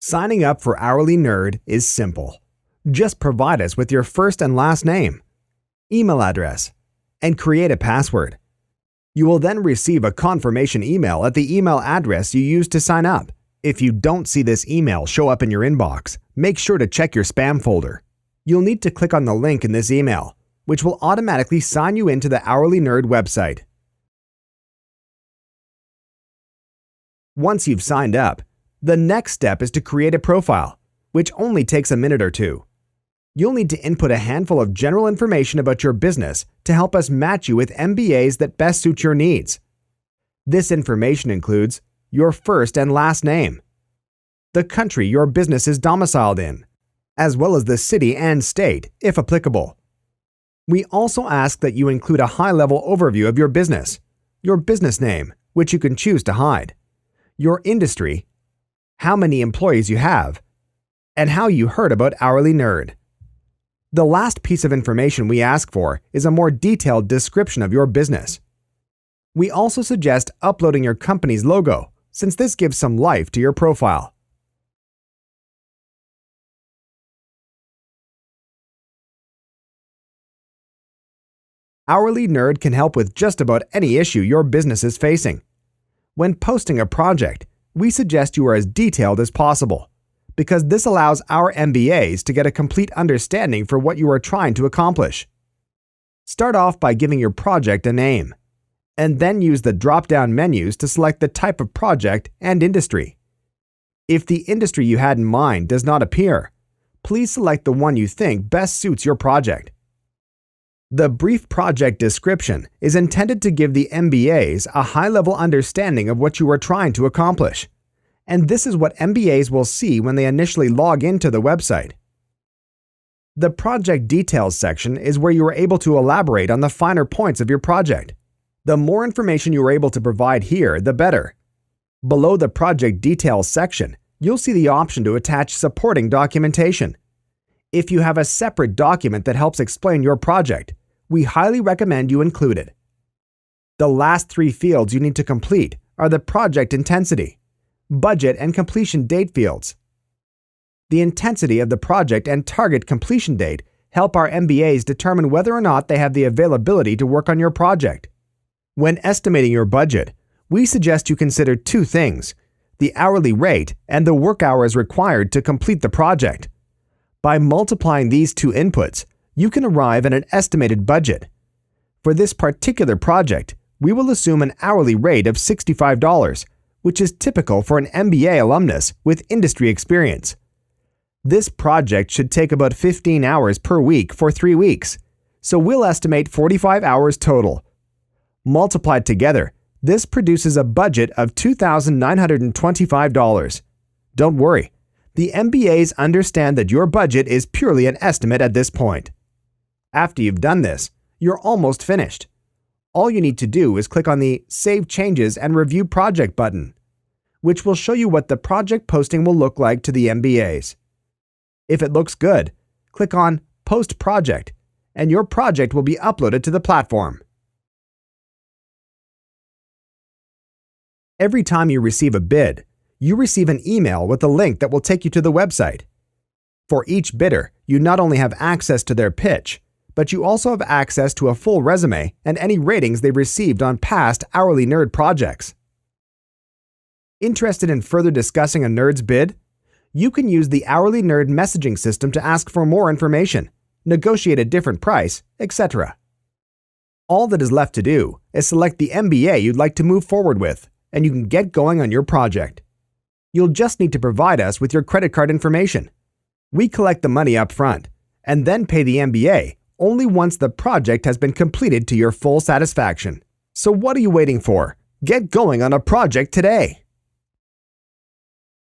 Signing up for Hourly Nerd is simple. Just provide us with your first and last name, email address, and create a password. You will then receive a confirmation email at the email address you used to sign up. If you don't see this email show up in your inbox, make sure to check your spam folder. You'll need to click on the link in this email, which will automatically sign you into the Hourly Nerd website. Once you've signed up, the next step is to create a profile, which only takes a minute or two. You'll need to input a handful of general information about your business to help us match you with MBAs that best suit your needs. This information includes your first and last name, the country your business is domiciled in, as well as the city and state, if applicable. We also ask that you include a high-level overview of your business name, which you can choose to hide, your industry, how many employees you have, and how you heard about Hourly Nerd. The last piece of information we ask for is a more detailed description of your business. We also suggest uploading your company's logo, since this gives some life to your profile. Hourly Nerd can help with just about any issue your business is facing. When posting a project, we suggest you are as detailed as possible, because this allows our MBAs to get a complete understanding for what you are trying to accomplish. Start off by giving your project a name, and then use the drop-down menus to select the type of project and industry. If the industry you had in mind does not appear, please select the one you think best suits your project. The brief project description is intended to give the MBAs a high-level understanding of what you are trying to accomplish, and this is what MBAs will see when they initially log into the website. The project details section is where you are able to elaborate on the finer points of your project. The more information you are able to provide here, the better. Below the project details section, you'll see the option to attach supporting documentation. If you have a separate document that helps explain your project, we highly recommend you include it. The last three fields you need to complete are the project intensity, budget, and completion date fields. The intensity of the project and target completion date help our MBAs determine whether or not they have the availability to work on your project. When estimating your budget, we suggest you consider two things: the hourly rate and the work hours required to complete the project. By multiplying these two inputs, you can arrive at an estimated budget. For this particular project, we will assume an hourly rate of $65, which is typical for an MBA alumnus with industry experience. This project should take about 15 hours per week for 3 weeks, so we'll estimate 45 hours total. Multiplied together, this produces a budget of $2,925. Don't worry, the MBAs understand that your budget is purely an estimate at this point. After you've done this, you're almost finished. All you need to do is click on the Save Changes and Review Project button, which will show you what the project posting will look like to the MBAs. If it looks good, click on Post Project, and your project will be uploaded to the platform. Every time you receive a bid, you receive an email with a link that will take you to the website. For each bidder, you not only have access to their pitch, but you also have access to a full resume and any ratings they've received on past Hourly Nerd projects. Interested in further discussing a nerd's bid? You can use the Hourly Nerd messaging system to ask for more information, negotiate a different price, etc. All that is left to do is select the MBA you'd like to move forward with, and you can get going on your project. You'll just need to provide us with your credit card information. We collect the money up front, and then pay the MBA only once the project has been completed to your full satisfaction. So what are you waiting for? Get going on a project today!